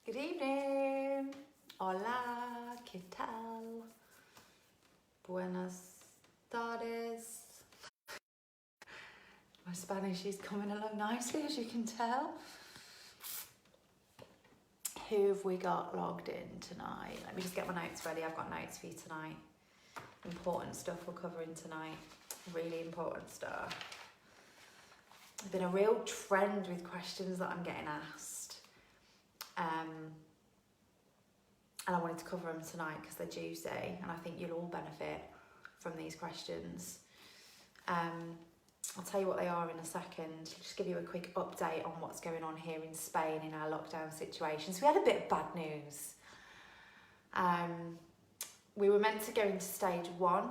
Good evening. Hola, ¿qué tal? Buenas tardes. My Spanish is coming along nicely, as you can tell. Who have we got logged in tonight? Let me just get my notes ready. I've got notes for you tonight. Important stuff we're covering tonight. Really important stuff. There's been a real trend with questions that I'm getting asked. And I wanted to cover them tonight because they're juicy and I think you'll all benefit from these questions. I'll tell you what they are in a second. Just give you a quick update on what's going on here in Spain in our lockdown situation. So we had a bit of bad news. We were meant to go into stage 1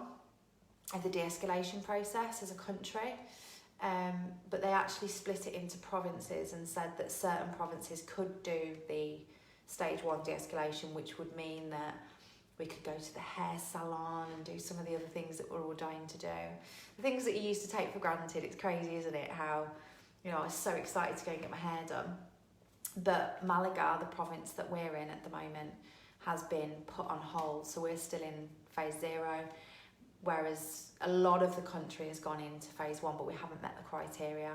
of the de-escalation process as a country, but they actually split it into provinces and said that certain provinces could do the stage 1 de-escalation, which would mean that we could go to the hair salon and do some of the other things that we're ordained to do. The things that you used to take for granted. It's crazy, isn't it? How, you know, I was so excited to go and get my hair done. But Malaga, the province that we're in at the moment, has been put on hold. So we're still in phase 0, whereas a lot of the country has gone into phase 1, but we haven't met the criteria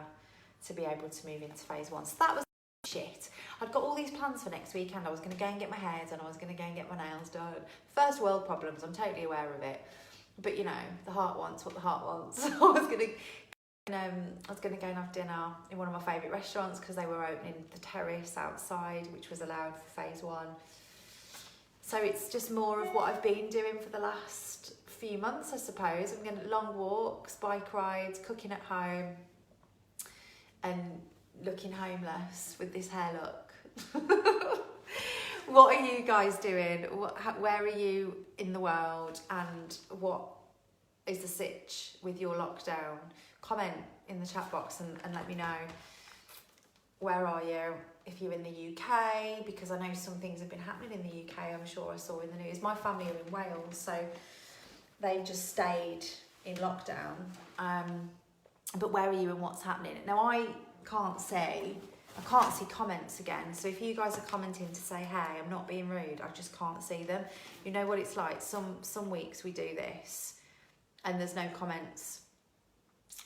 to be able to move into phase 1. So that was shit. I'd got all these plans for next weekend. I was going to go and get my hair done. I was going to go and get my nails done. First world problems. I'm totally aware of it. But you know, the heart wants what the heart wants. I was going to go and have dinner in one of my favourite restaurants because they were opening the terrace outside, which was allowed for phase 1. So it's just more of what I've been doing for the last few months, I suppose. I'm going to long walks, bike rides, cooking at home, and looking homeless with this hair look. What are you guys doing? Where are you in the world, and what is the sitch with your lockdown? Comment in the chat box and let me know. Where are you? If you're in the UK, because I know some things have been happening in the UK, I'm sure I saw in the news. My family are in Wales, so they've just stayed in lockdown. But where are you and what's happening? Now I can't see comments again, so if you guys are commenting to say hey, I'm not being rude, I just can't see them. You know what it's like, some weeks we do this and there's no comments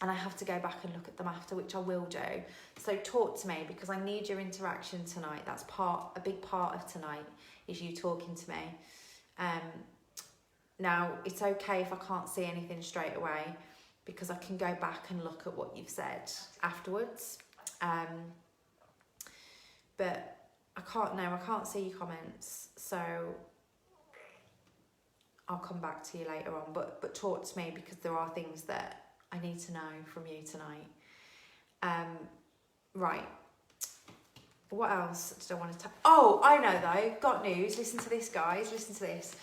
and I have to go back and look at them after, which I will do. So talk to me, because I need your interaction tonight. That's a big part of tonight, is you talking to me. Now it's okay if I can't see anything straight away, because I can go back and look at what you've said afterwards. But I can't see your comments, so I'll come back to you later on. But talk to me, because there are things that I need to know from you tonight. Right. What else did I want to Oh, I know though. Got news. Listen to this, guys. Listen to this.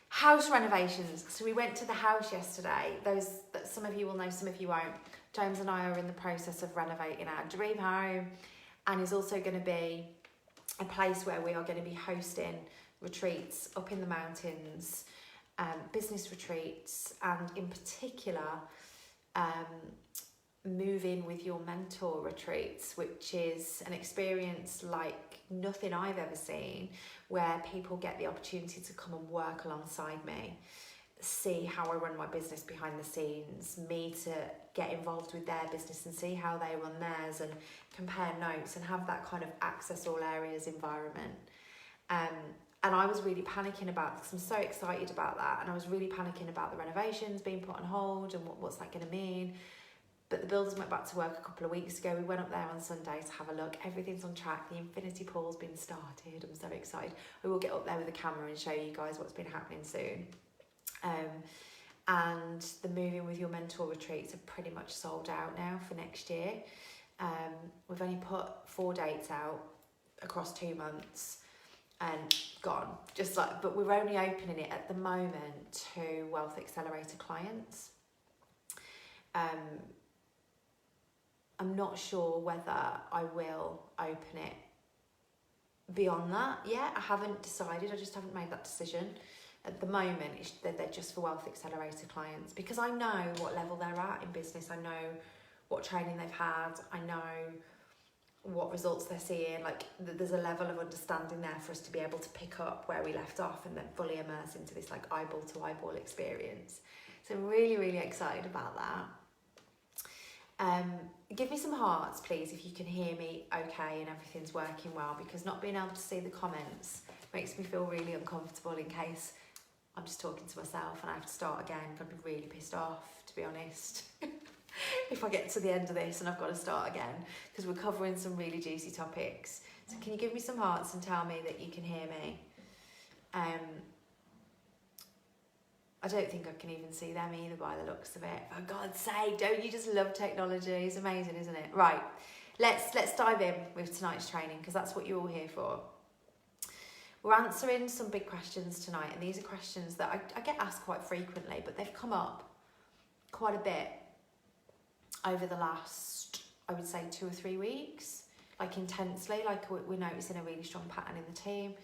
House renovations. So we went to the house yesterday. Those that some of you will know, some of you won't. James and I are in the process of renovating our dream home, and is also going to be a place where we are going to be hosting retreats up in the mountains, business retreats, and in particular, move in with your mentor retreats, which is an experience like nothing I've ever seen, where people get the opportunity to come and work alongside me, see how I run my business behind the scenes, me to get involved with their business and see how they run theirs, and compare notes and have that kind of access all areas environment. And I was really panicking about this, because I'm so excited about that, and I was really panicking about the renovations being put on hold and what's that going to mean. But the builders went back to work a couple of weeks ago. We went up there on Sunday to have a look. Everything's on track. The infinity pool's been started. I'm so excited. We will get up there with a camera and show you guys what's been happening soon. And the moving with your mentor retreats are pretty much sold out now for next year. We've only put 4 dates out across 2 months and gone. But we're only opening it at the moment to Wealth Accelerator clients. I'm not sure whether I will open it beyond that yet. I haven't decided. I just haven't made that decision. At the moment, they're just for Wealth Accelerator clients, because I know what level they're at in business. I know what training they've had. I know what results they're seeing. Like there's a level of understanding there for us to be able to pick up where we left off and then fully immerse into this like eyeball to eyeball experience. So I'm really, really excited about that. Give me some hearts, please, if you can hear me okay and everything's working well, because not being able to see the comments makes me feel really uncomfortable in case I'm just talking to myself and I have to start again. I'm going to be really pissed off, to be honest, if I get to the end of this and I've got to start again, because we're covering some really juicy topics. So can you give me some hearts and tell me that you can hear me? I don't think I can even see them either by the looks of it. For God's sake, don't you just love technology? It's amazing, isn't it? Right, let's dive in with tonight's training, because that's what you're all here for. We're answering some big questions tonight, and these are questions that I get asked quite frequently, but they've come up quite a bit over the last, I would say, 2 or 3 weeks, like intensely, like we're noticing a really strong pattern in the team.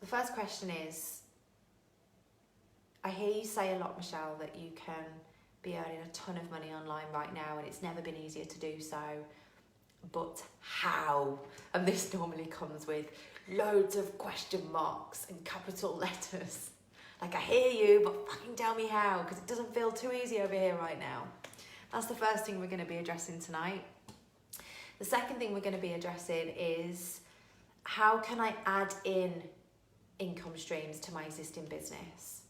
The first question is, I hear you say a lot, Michelle, that you can be earning a ton of money online right now and it's never been easier to do so, but how? And this normally comes with loads of question marks and capital letters. Like, I hear you, but fucking tell me how, because it doesn't feel too easy over here right now. That's the first thing we're going to be addressing tonight. The second thing we're going to be addressing is, how can I add in income streams to my existing business?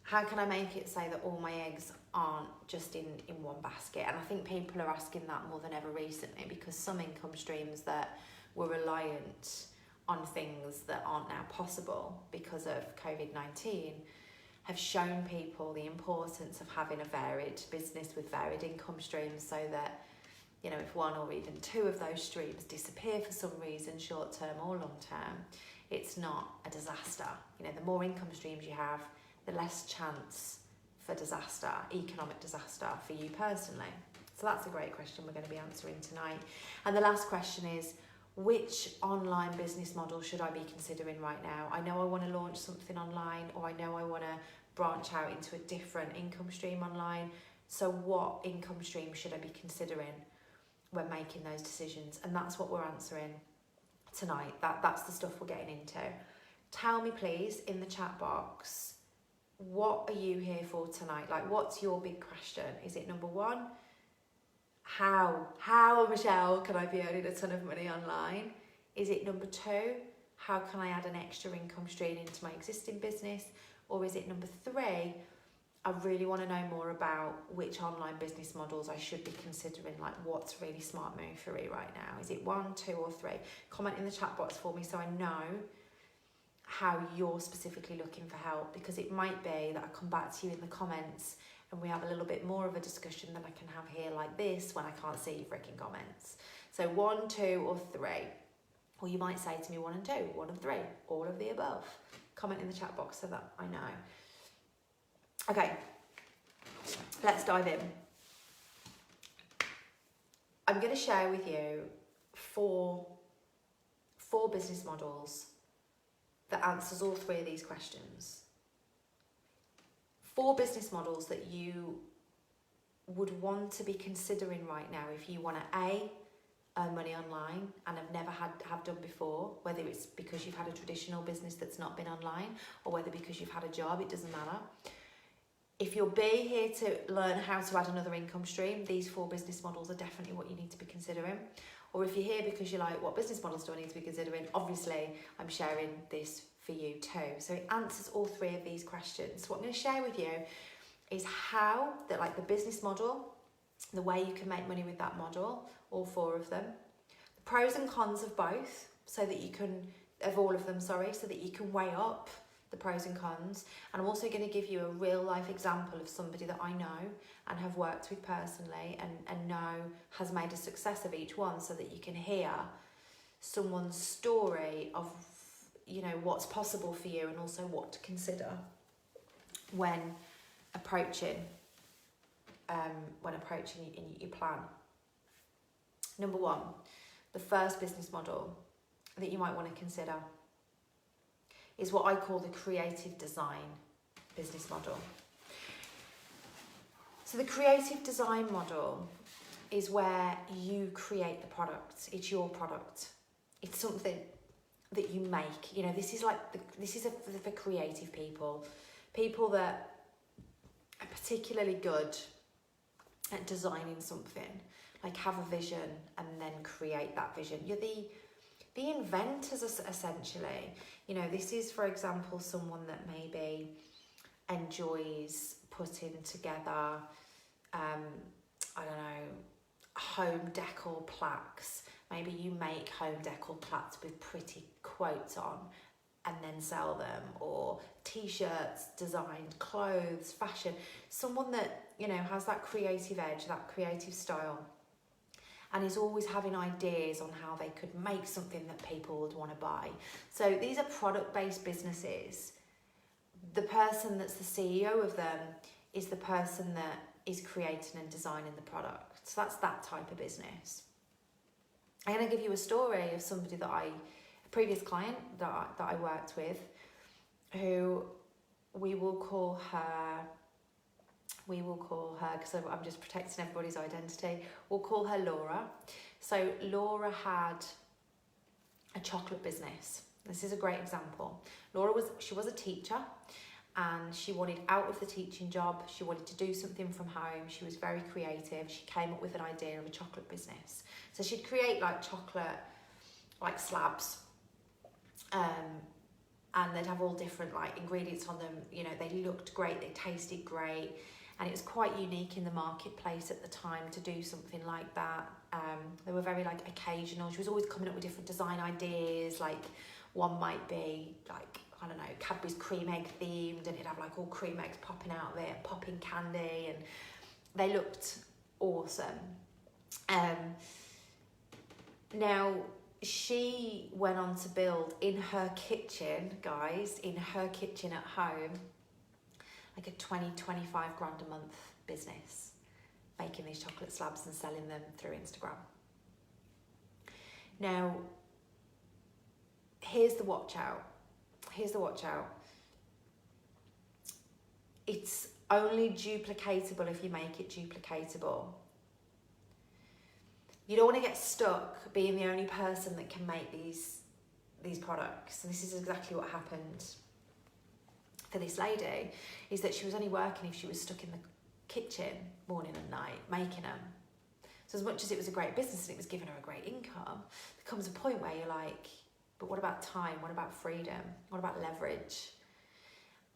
How can I make it so that all my eggs aren't just in one basket? And I think people are asking that more than ever recently, because some income streams that were reliant on things that aren't now possible because of COVID-19 have shown people the importance of having a varied business with varied income streams, so that, you know, if one or even 2 of those streams disappear for some reason, short term or long term, it's not a disaster. You know, the more income streams you have, the less chance for disaster, economic disaster for you personally. So that's a great question we're going to be answering tonight. And the last question is, which online business model should I be considering right now? I know I want to launch something online, or I know I want to branch out into a different income stream online. So what income stream should I be considering when making those decisions? And that's what we're answering tonight. That's the stuff we're getting into. Tell me, please, in the chat box, what are you here for tonight? Like, what's your big question? Is it number 1? How, Michelle, can I be earning a ton of money online? Is it number 2? How can I add an extra income stream into my existing business? Or is it number 3? I really want to know more about which online business models I should be considering, like what's really smart move for me right now. Is it 1, 2 or 3? Comment in the chat box for me so I know how you're specifically looking for help, because it might be that I come back to you in the comments and we have a little bit more of a discussion than I can have here like this when I can't see your freaking comments. So 1, 2 or 3. Or you might say to me 1 and 2, 1 and 3, all of the above. Comment in the chat box so that I know. Okay, let's dive in. I'm going to share with you four business models that answers all 3 of these questions. 4 business models that you would want to be considering right now if you want to A, earn money online and have never have done before, whether it's because you've had a traditional business that's not been online, or whether because you've had a job, it doesn't matter. If you're B, here to learn how to add another income stream, these 4 business models are definitely what you need to be considering. Or if you're here because you're like, what business models do I need to be considering? Obviously, I'm sharing this for you too. So it answers all 3 of these questions. So what I'm going to share with you is how, that like the business model, the way you can make money with that model, all 4 of them, the pros and cons of both, so that you can, of all of them, sorry, so that you can weigh up the pros and cons. And I'm also going to give you a real life example of somebody that I know and have worked with personally and know has made a success of each one, so that you can hear someone's story of, you know, what's possible for you and also what to consider when approaching your plan. Number 1, the first business model that you might want to consider is what I call the creative design business model. So the creative design model is where you create the product. It's your product. It's something that you make. You know, this is for creative people that are particularly good at designing something, like have a vision and then create that vision. You're the inventors, essentially. You know, this is, for example, someone that maybe enjoys putting together, I don't know, home decor plaques. Maybe you make home decor plaques with pretty quotes on and then sell them, or t-shirts, designed clothes, fashion. Someone that, you know, has that creative edge, that creative style, and is always having ideas on how they could make something that people would want to buy. So these are product-based businesses. The person that's the CEO of them is the person that is creating and designing the product. So that's that type of business. I'm going to give you a story of somebody that a previous client that I worked with, who we will call her, because I'm just protecting everybody's identity, we'll call her Laura. So Laura had a chocolate business. This is a great example. She was a teacher, and she wanted out of the teaching job. She wanted to do something from home. She was very creative. She came up with an idea of a chocolate business. So she'd create like chocolate, like slabs, and they'd have all different like ingredients on them. You know, they looked great, they tasted great, and it was quite unique in the marketplace at the time to do something like that. They were very like occasional. She was always coming up with different design ideas. Like one might be like, I don't know, Cadbury's cream egg themed, and it'd have like all cream eggs popping out of it, popping candy, and they looked awesome. Now, she went on to build in her kitchen, guys, in her kitchen at home, like a 20-25 grand a month business, making these chocolate slabs and selling them through Instagram. Now, here's the watch out. It's only duplicatable if you make it duplicatable. You don't want to get stuck being the only person that can make these products. And this is exactly what happened for this lady, is that she was only working if she was stuck in the kitchen morning and night making them. So as much as it was a great business and it was giving her a great income, there comes a point where you're like, but what about time? What about freedom? What about leverage?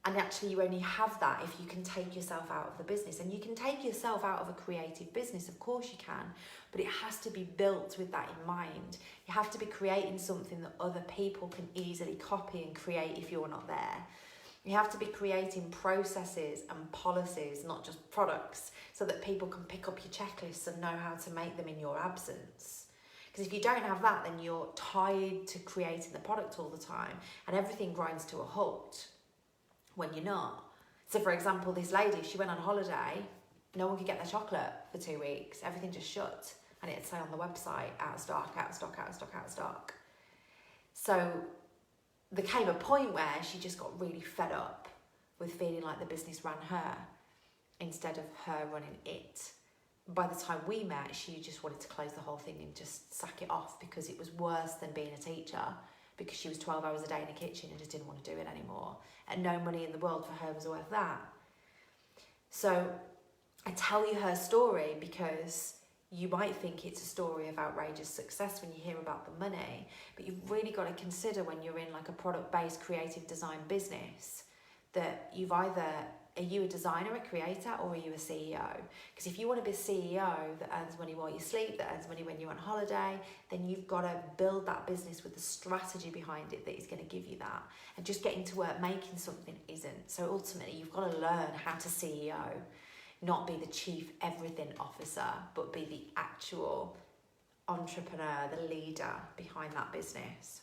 And actually you only have that if you can take yourself out of the business. And you can take yourself out of a creative business, of course you can, but it has to be built with that in mind. You have to be creating something that other people can easily copy and create if you're not there. You have to be creating processes and policies, not just products, so that people can pick up your checklists and know how to make them in your absence. Because if you don't have that, then you're tied to creating the product all the time, and everything grinds to a halt when you're not. So for example, this lady, if she went on holiday, no one could get their chocolate for 2 weeks. Everything just shut, and it'd say on the website, out of stock, out of stock, out of stock, out of stock. So there came a point where she just got really fed up with feeling like the business ran her instead of her running it. By the time we met, she just wanted to close the whole thing and just sack it off, because it was worse than being a teacher, because she was 12 hours a day in a kitchen and just didn't want to do it anymore. And no money in the world for her was worth that. So I tell you her story because you might think it's a story of outrageous success when you hear about the money, but you've really got to consider when you're in like a product-based creative design business that you've either, are you a designer, a creator, or are you a CEO? Because if you want to be a CEO that earns money while you sleep, that earns money when you're on holiday, then you've got to build that business with the strategy behind it that is going to give you that. And just getting to work making something isn't. So ultimately, you've got to learn how to CEO, not be the chief everything officer, but be the actual entrepreneur, the leader behind that business.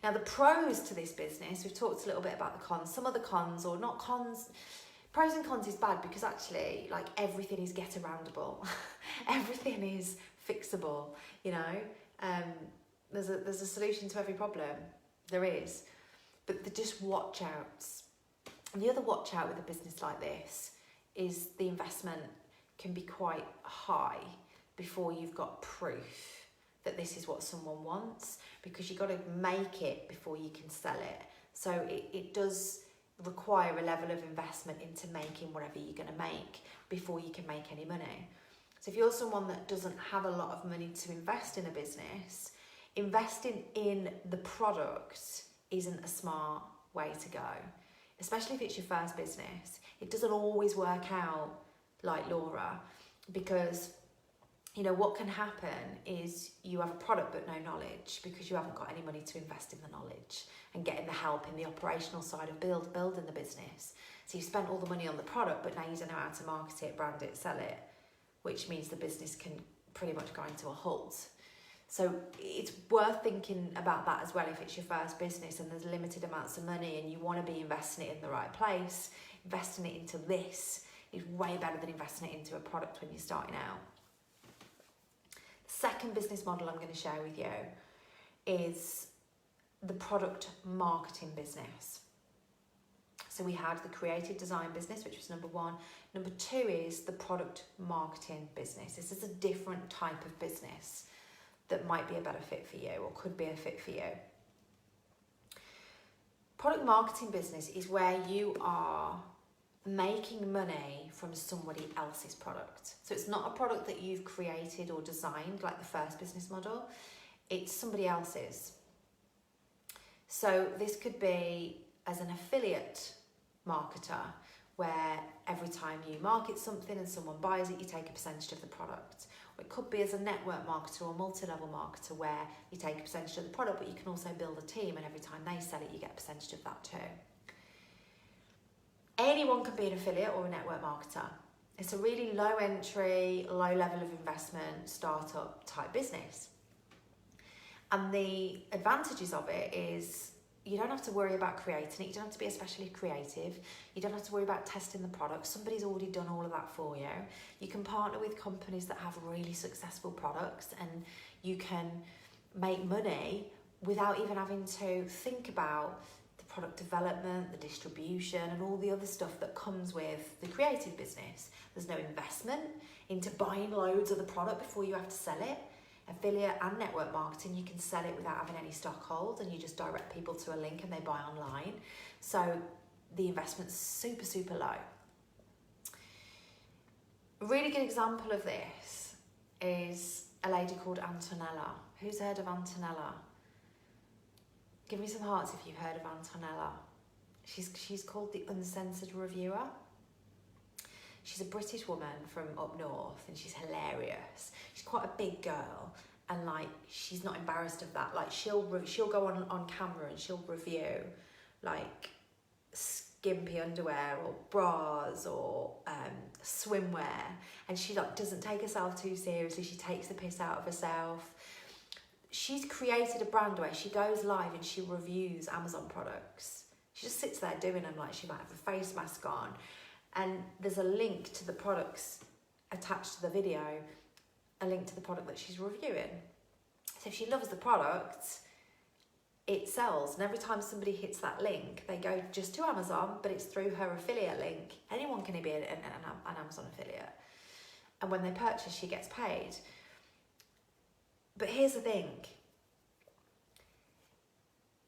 Now, the pros to this business, we've talked a little bit about the cons. Some of the cons, or not cons, pros and cons is bad because actually, like, everything is get-aroundable. Everything is fixable, you know. There's a solution to every problem. There is. But they're just watch-outs. And the other watch-out with a business like this is the investment. can be quite high before you've got proof that this is what someone wants, because you've got to make it before you can sell it. So it does require a level of investment into making whatever you're going to make before you can make any money. So if you're someone that doesn't have a lot of money to invest in a business, investing in the product isn't a smart way to go, especially if it's your first business. It doesn't always work out like Laura, because what can happen is you have a product but no knowledge, because you haven't got any money to invest in the knowledge and getting the help in the operational side of building the business. So you've spent all the money on the product, but now you don't know how to market it, brand it, sell it, which means the business can pretty much go into a halt. So it's worth thinking about that as well. If it's your first business and there's limited amounts of money and you want to be investing it in the right place, investing it into this is way better than investing it into a product when you're starting out. The second business model I'm going to share with you is the product marketing business. So we had the creative design business, which was number one. Number two is the product marketing business. This is a different type of business that might be a better fit for you, or could be a fit for you. Product marketing business is where you are making money from somebody else's product. So it's not a product that you've created or designed like the first business model, it's somebody else's. So this could be as an affiliate marketer, where every time you market something and someone buys it, you take a percentage of the product. Or it could be as a network marketer or multi-level marketer, where you take a percentage of the product, but you can also build a team, and every time they sell it, you get a percentage of that too. Anyone can be an affiliate or a network marketer. It's a really low entry, low level of investment, startup type business. And the advantages of it is you don't have to worry about creating it. You don't have to be especially creative. You don't have to worry about testing the product. Somebody's already done all of that for you. You can partner with companies that have really successful products, and you can make money without even having to think about the product development, the distribution, and all the other stuff that comes with the creative business. There's no investment into buying loads of the product before you have to sell it. Affiliate and network marketing, you can sell it without having any stock hold, and you just direct people to a link and they buy online. So the investment's super, super low. A really good example of this is a lady called Antonella. Who's heard of Antonella? Give me some hearts if you've heard of Antonella. She's called the Uncensored Reviewer. She's a British woman from up north, and she's hilarious. She's quite a big girl, and she's not embarrassed of that. She'll go on camera and she'll review skimpy underwear or bras or swimwear, and she doesn't take herself too seriously. She takes the piss out of herself. She's created a brand where she goes live and she reviews Amazon products. She just sits there doing them, she might have a face mask on. And there's a link to the products attached to the video, a link to the product that she's reviewing. So if she loves the product, it sells. And every time somebody hits that link, they go just to Amazon, but it's through her affiliate link. Anyone can be an Amazon affiliate. And when they purchase, she gets paid. But here's the thing.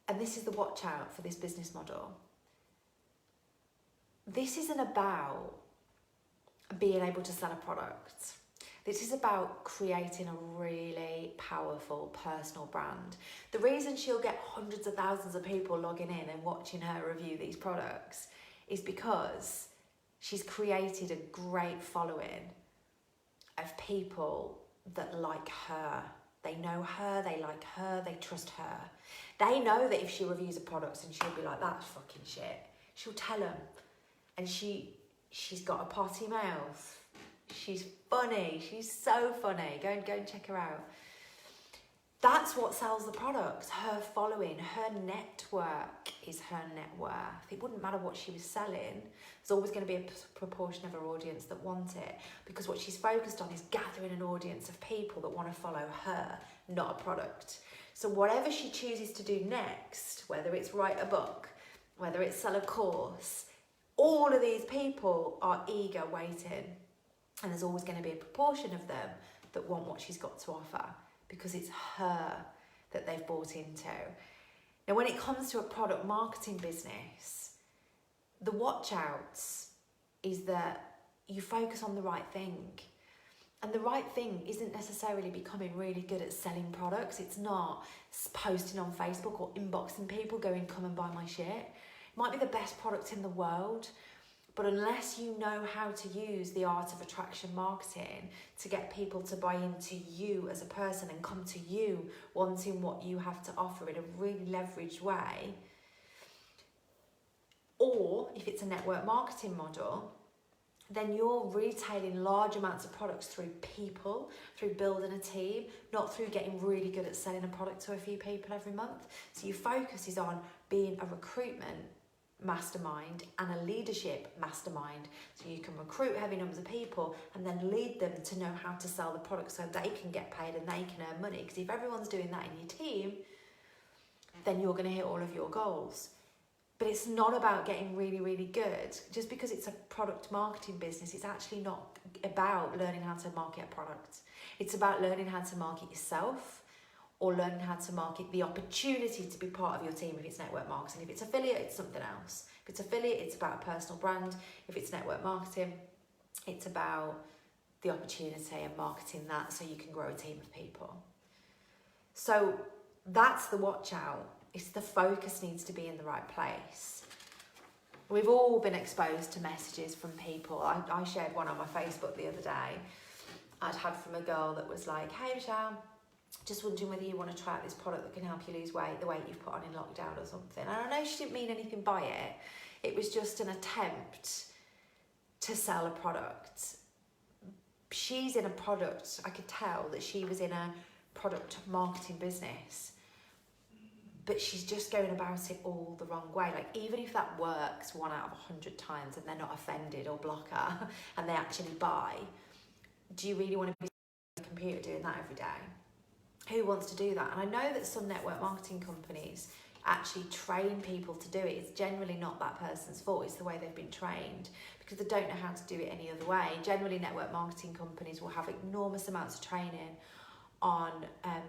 And this is the watch out for this business model. This isn't about being able to sell a product. This is about creating a really powerful personal brand. The reason she'll get hundreds of thousands of people logging in and watching her review these products is because she's created a great following of people that like her. They know her, they like her, they trust her. They know that if she reviews a product and she'll be like, that's fucking shit, she'll tell them. And she's got a potty mouth. She's funny. She's so funny. Go and check her out. That's what sells the product. Her following, her network is her net worth. It wouldn't matter what she was selling. There's always going to be a proportion of her audience that want it, because what she's focused on is gathering an audience of people that want to follow her, not a product. So whatever she chooses to do next, whether it's write a book, whether it's sell a course, all of these people are eager, waiting. And there's always going to be a proportion of them that want what she's got to offer because it's her that they've bought into. Now, when it comes to a product marketing business, the watch outs is that you focus on the right thing. And the right thing isn't necessarily becoming really good at selling products. It's not posting on Facebook or inboxing people going, come and buy my shit. It might be the best product in the world, but unless you know how to use the art of attraction marketing to get people to buy into you as a person and come to you wanting what you have to offer in a really leveraged way, or if it's a network marketing model, then you're retailing large amounts of products through people, through building a team, not through getting really good at selling a product to a few people every month. So your focus is on being a recruitment mastermind and a leadership mastermind. So you can recruit heavy numbers of people and then lead them to know how to sell the product so they can get paid and they can earn money. Because if everyone's doing that in your team, then you're going to hit all of your goals. But it's not about getting really, really good. Just because it's a product marketing business, it's actually not about learning how to market a product. It's about learning how to market yourself or learning how to market the opportunity to be part of your team if it's network marketing. If it's affiliate, it's something else. If it's affiliate, it's about a personal brand. If it's network marketing, it's about the opportunity and marketing that so you can grow a team of people. So that's the watch out. It's the focus needs to be in the right place. We've all been exposed to messages from people. I shared one on my Facebook the other day I'd had from a girl that was like, hey Michelle, just wondering whether you want to try out this product that can help you lose weight, the weight you've put on in lockdown or something. And I know she didn't mean anything by it. It was just an attempt to sell a product. She's in a product, I could tell that she was in a product marketing business. But she's just going about it all the wrong way. Like, even if that works 1 out of 100 times and they're not offended or block her and they actually buy, do you really want to be on the computer doing that every day? Who wants to do that? And I know that some network marketing companies actually train people to do it. It's generally not that person's fault. It's the way they've been trained because they don't know how to do it any other way. Generally, network marketing companies will have enormous amounts of training on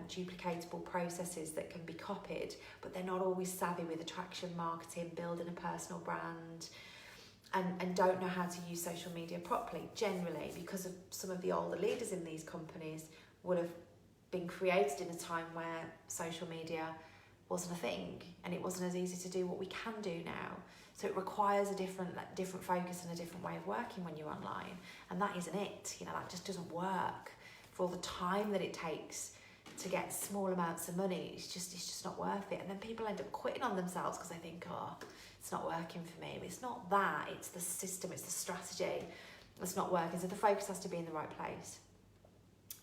duplicatable processes that can be copied, but they're not always savvy with attraction marketing, building a personal brand, and don't know how to use social media properly, generally, because of some of the older leaders in these companies would have been created in a time where social media wasn't a thing and it wasn't as easy to do what we can do now. So it requires a different focus and a different way of working when you're online, and that isn't it. That just doesn't work. For all the time that it takes to get small amounts of money, it's just not worth it. And then people end up quitting on themselves because they think, oh, it's not working for me. But it's not that, it's the system, it's the strategy that's not working. So the focus has to be in the right place.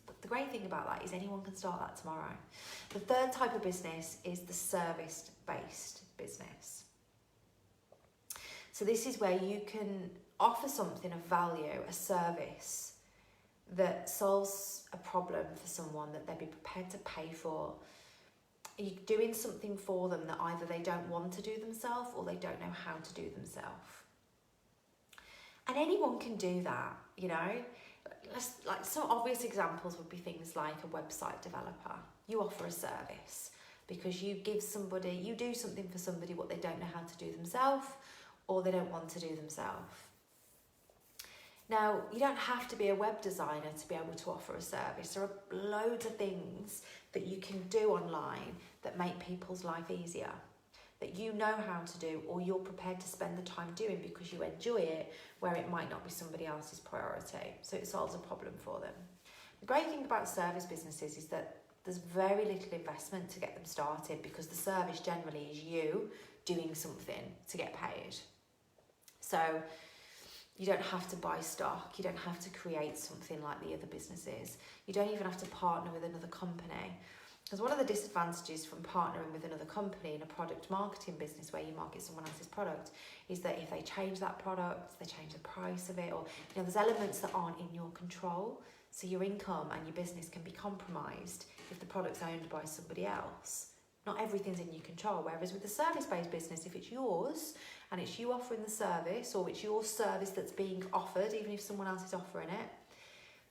But the great thing about that is anyone can start that tomorrow. The third type of business is the service-based business. So this is where you can offer something of value, a service, that solves a problem for someone that they'd be prepared to pay for. You're doing something for them that either they don't want to do themselves or they don't know how to do themselves. And anyone can do that, Like some obvious examples would be things like a website developer. You offer a service because you do something for somebody what they don't know how to do themselves or they don't want to do themselves. Now, you don't have to be a web designer to be able to offer a service. There are loads of things that you can do online that make people's life easier, that you know how to do or you're prepared to spend the time doing because you enjoy it, where it might not be somebody else's priority. So it solves a problem for them. The great thing about service businesses is that there's very little investment to get them started because the service generally is you doing something to get paid. So you don't have to buy stock. You don't have to create something like the other businesses. You don't even have to partner with another company. Because one of the disadvantages from partnering with another company in a product marketing business where you market someone else's product is that if they change that product, they change the price of it, or there's elements that aren't in your control. So your income and your business can be compromised if the product's owned by somebody else. Not everything's in your control. Whereas with the service-based business, if it's yours and it's you offering the service or it's your service that's being offered, even if someone else is offering it,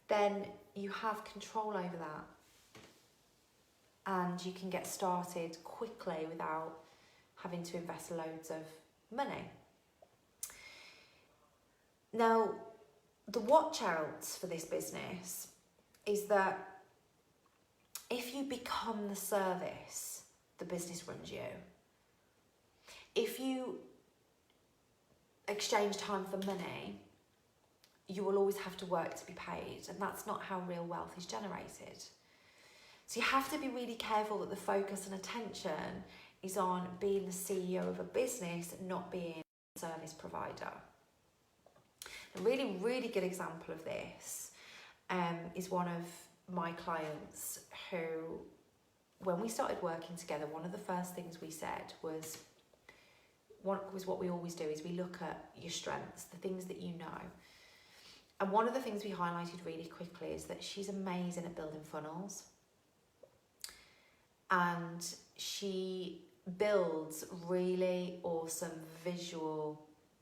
then you have control over that. And you can get started quickly without having to invest loads of money. Now, the watch outs for this business is that if you become the service, the business runs you. If you exchange time for money, you will always have to work to be paid, and that's not how real wealth is generated. So you have to be really careful that the focus and attention is on being the CEO of a business, not being a service provider. A really, really good example of this is one of my clients who, when we started working together, one of the first things we said was what we always do is we look at your strengths, the things that you know. And one of the things we highlighted really quickly is that she's amazing at building funnels. And she builds really awesome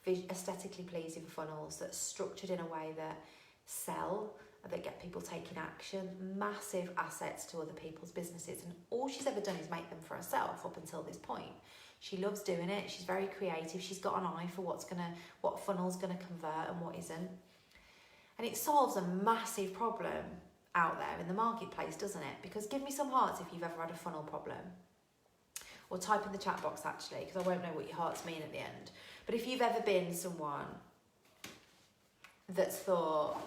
aesthetically pleasing funnels that's structured in a way that sell, that get people taking action, massive assets to other people's businesses. And all she's ever done is make them for herself up until this point. She loves doing it. She's very creative. She's got an eye for what funnel's gonna convert and what isn't. And it solves a massive problem out there in the marketplace, doesn't it? Because give me some hearts if you've ever had a funnel problem. Or type in the chat box actually, because I won't know what your hearts mean at the end. But if you've ever been someone that's thought,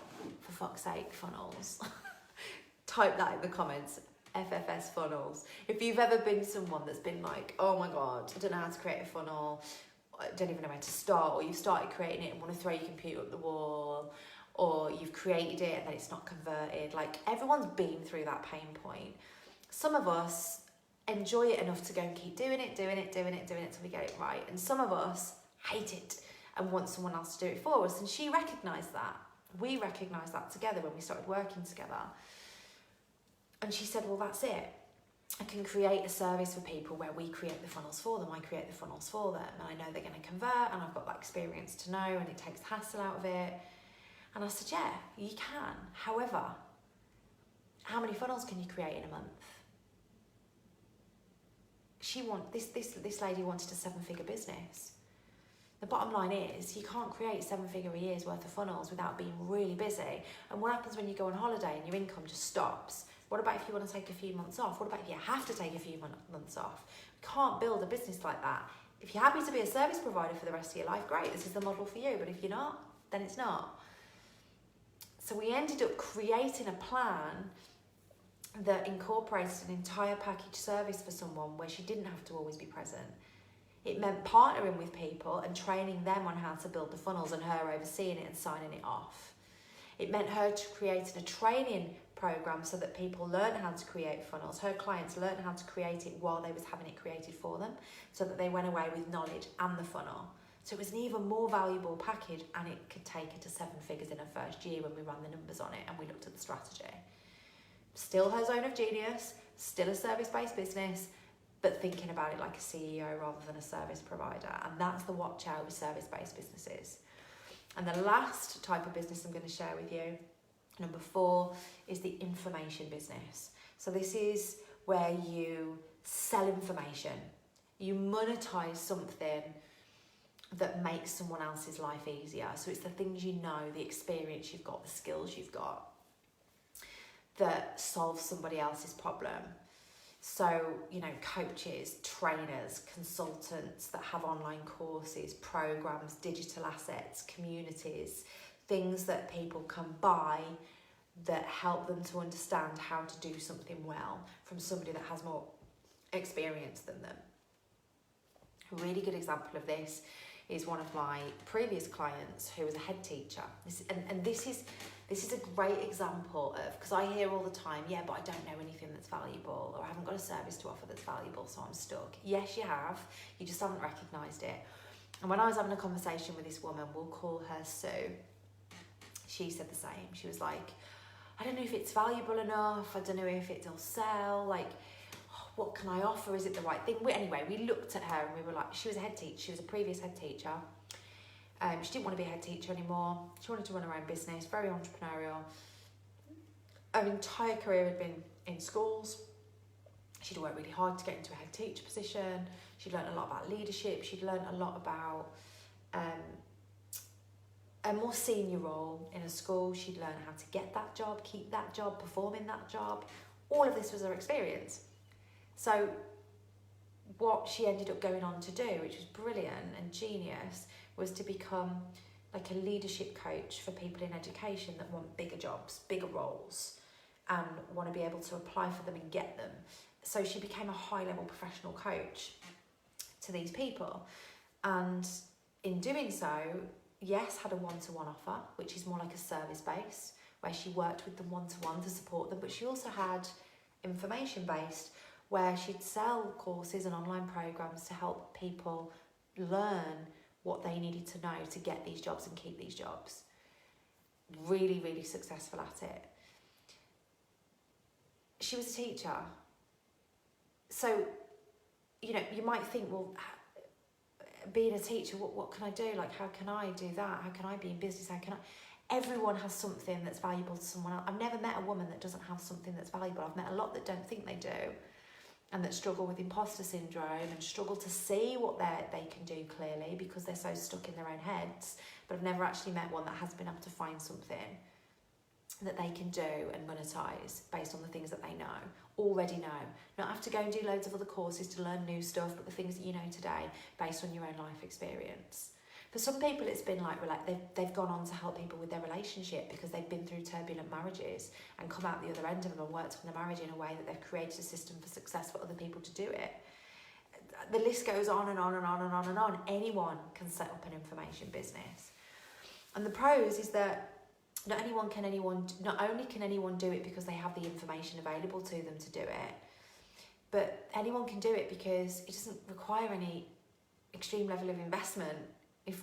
for fuck's sake, funnels, type that in the comments, FFS funnels. If you've ever been someone that's been like, oh my God, I don't know how to create a funnel, I don't even know where to start, or you've started creating it and want to throw your computer up the wall, or you've created it and then it's not converted. Like, everyone's been through that pain point. Some of us enjoy it enough to go and keep doing it till we get it right. And some of us hate it and want someone else to do it for us. And she recognised that. We recognised that together when we started working together. And she said, well, that's it. I can create a service for people where we create the funnels for them. I create the funnels for them. And I know they're going to convert, and I've got that experience to know, and it takes the hassle out of it. And I said, yeah, you can. However, how many funnels can you create in a month? This lady wanted a 7-figure business. The bottom line is, you can't create 7-figure a year's worth of funnels without being really busy. And what happens when you go on holiday and your income just stops? What about if you want to take a few months off? What about if you have to take a few months off? You can't build a business like that. If you're happy to be a service provider for the rest of your life, great, this is the model for you. But if you're not, then it's not. So we ended up creating a plan that incorporated an entire package service for someone where she didn't have to always be present. It meant partnering with people and training them on how to build the funnels and her overseeing it and signing it off. It meant her creating a training program so that people learn how to create funnels. Her clients learned how to create it while they was having it created for them, so that they went away with knowledge and the funnel. So it was an even more valuable package, and it could take her to 7 figures in her first year when we ran the numbers on it and we looked at the strategy. Still her zone of genius, still a service-based business, but thinking about it like a CEO rather than a service provider. And that's the watch out with service-based businesses. And the last type of business I'm going to share with you, number 4, is the information business. So this is where you sell information. You monetize something that makes someone else's life easier. So it's the things you know, the experience you've got, the skills you've got, that solves somebody else's problem. So, you know, coaches, trainers, consultants that have online courses, programs, digital assets, communities, things that people can buy that help them to understand how to do something well from somebody that has more experience than them. A really good example of this is one of my previous clients who was a head teacher. This is a great example of, because I hear all the time, yeah, but I don't know anything that's valuable, or I haven't got a service to offer that's valuable, so I'm stuck. Yes, you have. You just haven't recognised it. And when I was having a conversation with this woman, we'll call her Sue, she said the same. She was like, I don't know if it's valuable enough. I don't know if it'll sell. Like, what can I offer? Is it the right thing? Anyway, we looked at her and we were like, she was a head teacher. She was a previous head teacher. She didn't want to be a head teacher anymore. She wanted to run her own business, very entrepreneurial. her entire career had been in schools. She'd worked really hard to get into a head teacher position. She'd learned a lot about leadership. She'd learned a lot about a more senior role in a school. She'd learned how to get that job, keep that job, perform in that job. All of this was her experience. So what she ended up going on to do, which was brilliant and genius, was to become like a leadership coach for people in education that want bigger jobs, bigger roles, and want to be able to apply for them and get them. So she became a high-level professional coach to these people. And in doing so, yes, had a one-to-one offer, which is more like a service base, where she worked with them one-to-one to support them, but she also had information-based, where she'd sell courses and online programs to help people learn what they needed to know to get these jobs and keep these jobs. Really, really successful at it. She was a teacher. So, you know, you might think, well, being a teacher, what can I do? Like, how can I do that? How can I be in business? How can I? Everyone has something that's valuable to someone else. I've never met a woman that doesn't have something that's valuable. I've met a lot that don't think they do, and that struggle with imposter syndrome and struggle to see what they can do clearly because they're so stuck in their own heads. But I've never actually met one that has been able to find something that they can do and monetize based on the things that they already know. Not have to go and do loads of other courses to learn new stuff, but the things that you know today based on your own life experience. For some people, it's been like they've gone on to help people with their relationship because they've been through turbulent marriages and come out the other end of them and worked on the marriage in a way that they've created a system for success for other people to do it. The list goes on and on and on and on and on. Anyone can set up an information business. And the pros is that not only can anyone do it because they have the information available to them to do it, but anyone can do it because it doesn't require any extreme level of investment, if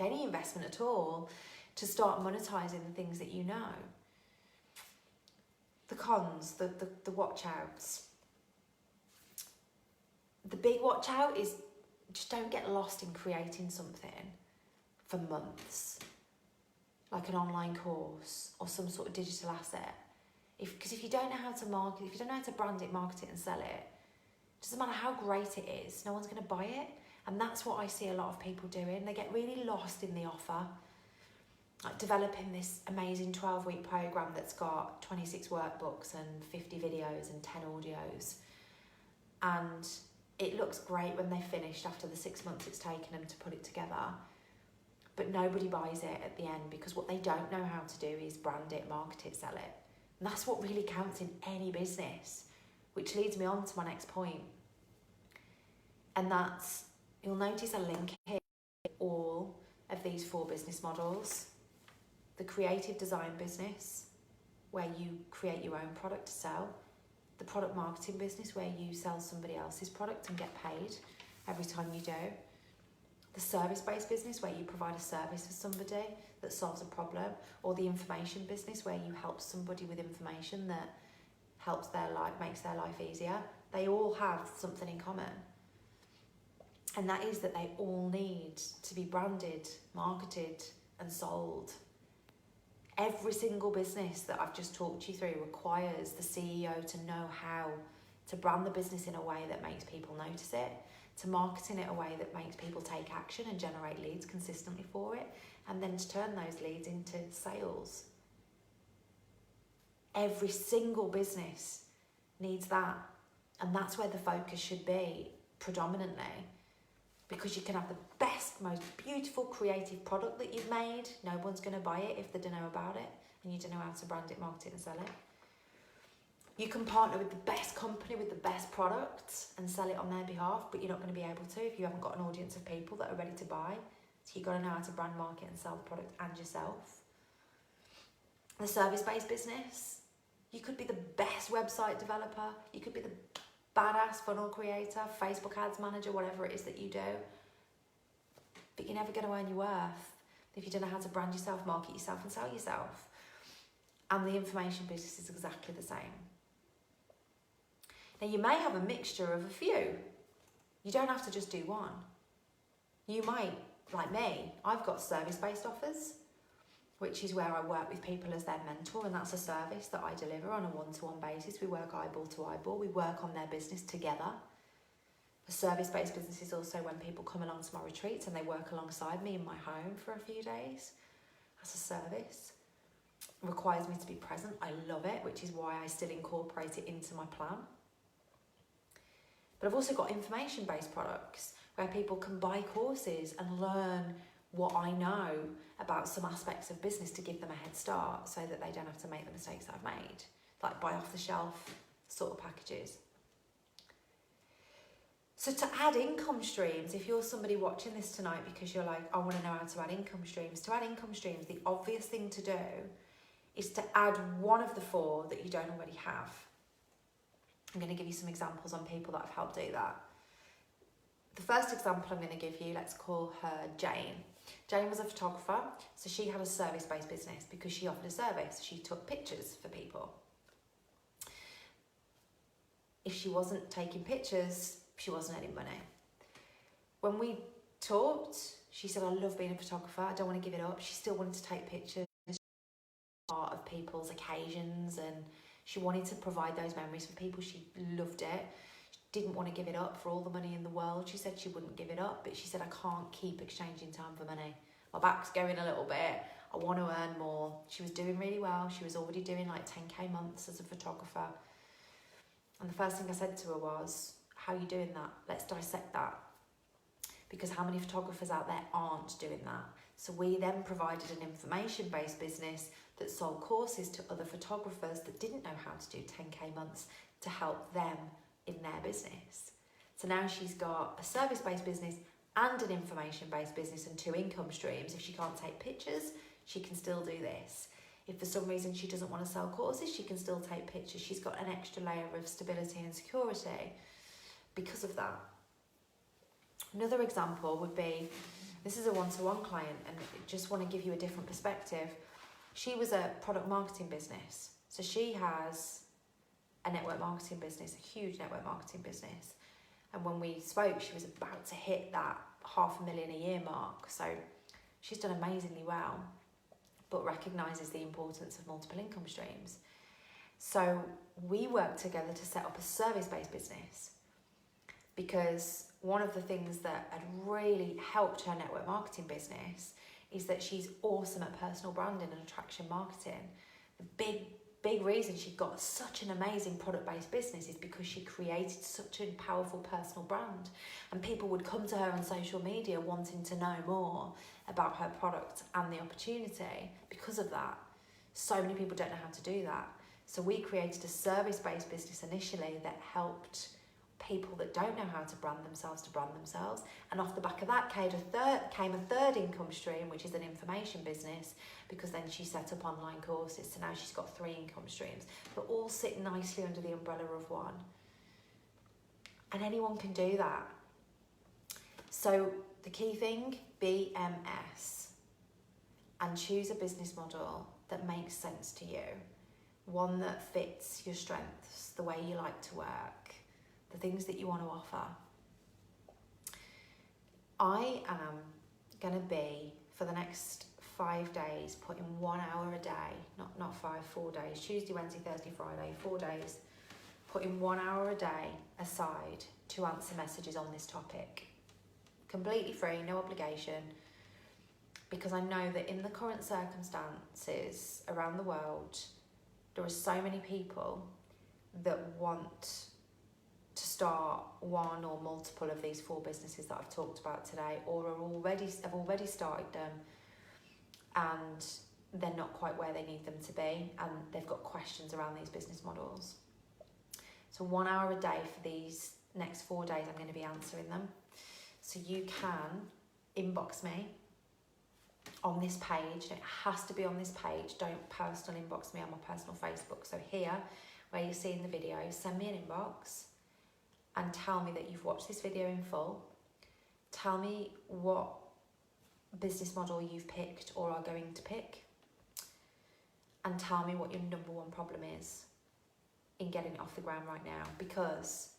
any investment at all, to start monetizing the things that you know. The cons, the watch outs. The big watch out is just don't get lost in creating something for months, like an online course or some sort of digital asset. Because if you don't know how to market, if you don't know how to brand it, market it and sell it, it doesn't matter how great it is, no one's going to buy it. And that's what I see a lot of people doing. They get really lost in the offer, like developing this amazing 12-week program that's got 26 workbooks and 50 videos and 10 audios. And it looks great when they're finished after the 6 months it's taken them to put it together. But nobody buys it at the end because what they don't know how to do is brand it, market it, sell it. And that's what really counts in any business, which leads me on to my next point. And that's, you'll notice a link here in all of these 4 business models. The creative design business, where you create your own product to sell. The product marketing business, where you sell somebody else's product and get paid every time you do. The service-based business, where you provide a service for somebody that solves a problem, or the information business, where you help somebody with information that helps their life, makes their life easier. They all have something in common, and that is that they all need to be branded, marketed, and sold. Every single business that I've just talked you through requires the CEO to know how to brand the business in a way that makes people notice it, to market in it a way that makes people take action and generate leads consistently for it, and then to turn those leads into sales. Every single business needs that, and that's where the focus should be predominantly, because you can have the best, most beautiful creative product that you've made. No one's going to buy it if they don't know about it and you don't know how to brand it, market it and sell it. You can partner with the best company with the best products and sell it on their behalf, but you're not going to be able to if you haven't got an audience of people that are ready to buy. So you've got to know how to brand, market and sell the product and yourself. The service-based business, you could be the best website developer, you could be the badass funnel creator, Facebook ads manager, whatever it is that you do, but you're never going to earn your worth if you don't know how to brand yourself, market yourself and sell yourself. And the information business is exactly the same. Now, you may have a mixture of a few. You don't have to just do one. You might, like me, I've got service-based offers which is where I work with people as their mentor, and that's a service that I deliver on a one-to-one basis. We work eyeball to eyeball. We work on their business together. A service-based business is also when people come along to my retreats and they work alongside me in my home for a few days. That's a service. It requires me to be present. I love it, which is why I still incorporate it into my plan. But I've also got information-based products where people can buy courses and learn what I know about some aspects of business to give them a head start so that they don't have to make the mistakes that I've made, like buy off the shelf sort of packages. So to add income streams, if you're somebody watching this tonight because you're like, I want to know how to add income streams, the obvious thing to do is to add one of the 4 that you don't already have. I'm going to give you some examples on people that have helped do that. The first example I'm going to give you, let's call her Jane. Jane was a photographer, so she had a service-based business because she offered a service. She took pictures for people. If she wasn't taking pictures, she wasn't earning money. When we talked, she said, I love being a photographer. I don't want to give it up. She still wanted to take pictures, part of people's occasions, and she wanted to provide those memories for people. She loved it. Didn't want to give it up for all the money in the world. She said she wouldn't give it up, but she said, I can't keep exchanging time for money. My back's going a little bit. I want to earn more. She was doing really well. She was already doing like 10K months as a photographer. And the first thing I said to her was, how are you doing that? Let's dissect that. Because how many photographers out there aren't doing that? So we then provided an information-based business that sold courses to other photographers that didn't know how to do 10K months to help them in their business. So now she's got a service-based business and an information-based business and 2 income streams. If she can't take pictures, she can still do this. If for some reason she doesn't want to sell courses, she can still take pictures. She's got an extra layer of stability and security because of that. Another example would be, this is a one-to-one client, and I just want to give you a different perspective. She was a product marketing business. So she has a network marketing business, a huge network marketing business. And when we spoke, she was about to hit that $500,000 a year mark. So she's done amazingly well, but recognises the importance of multiple income streams. So we worked together to set up a service-based business, because one of the things that had really helped her network marketing business is that she's awesome at personal branding and attraction marketing. The big reason she got such an amazing product-based business is because she created such a powerful personal brand, and people would come to her on social media wanting to know more about her product and the opportunity because of that. So many people don't know how to do that. So we created a service-based business initially that helped people that don't know how to brand themselves, and off the back of that came a third income stream, which is an information business, because then she set up online courses. So now she's got 3 income streams that all sit nicely under the umbrella of one, and anyone can do that. So the key thing, BMS, and choose a business model that makes sense to you, one that fits your strengths, the way you like to work, the things that you want to offer. I am going to be, for the next 5 days, putting 1 hour a day, not 5, 4 days, Tuesday, Wednesday, Thursday, Friday, 4 days, putting 1 hour a day aside to answer messages on this topic. Completely free, no obligation, because I know that in the current circumstances around the world, there are so many people that want to start one or multiple of these 4 businesses that I've talked about today, or have already started them, and they're not quite where they need them to be, and they've got questions around these business models. So 1 hour a day for these next 4 days, I'm going to be answering them. So you can inbox me on this page. It has to be on this page. Don't post and inbox me on my personal Facebook. So here, where you're seeing the video, send me an inbox and tell me that you've watched this video in full. Tell me what business model you've picked or are going to pick, and tell me what your #1 problem is in getting it off the ground right now. Because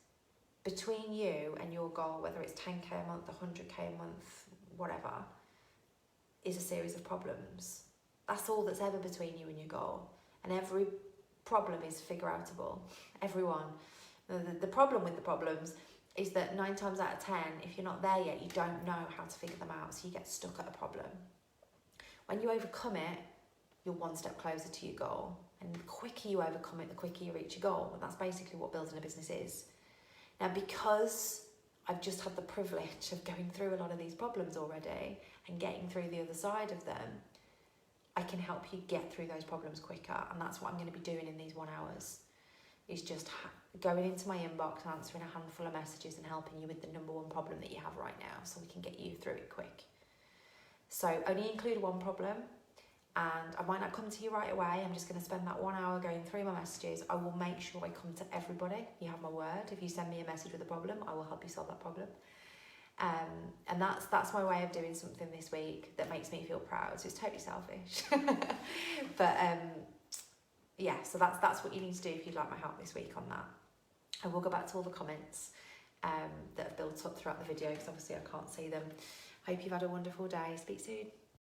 between you and your goal, whether it's 10K a month, 100K a month, whatever, is a series of problems. That's all that's ever between you and your goal. And every problem is figure outable. Everyone. The problem with the problems is that 9 times out of 10, if you're not there yet, you don't know how to figure them out, so you get stuck at a problem. When you overcome it, you're one step closer to your goal. And the quicker you overcome it, the quicker you reach your goal. And that's basically what building a business is. Now, because I've just had the privilege of going through a lot of these problems already and getting through the other side of them, I can help you get through those problems quicker. And that's what I'm going to be doing in these 1 hours, is just going into my inbox, answering a handful of messages and helping you with the number one problem that you have right now, so we can get you through it quick. So only include one problem, and I might not come to you right away. I'm just going to spend that 1 hour going through my messages. I will make sure I come to everybody. You have my word. If you send me a message with a problem, I will help you solve that problem. And that's my way of doing something this week that makes me feel proud. So it's totally selfish. But yeah, so that's what you need to do if you'd like my help this week on that. I will go back to all the comments that have built up throughout the video, because obviously I can't see them. Hope you've had a wonderful day. Speak soon.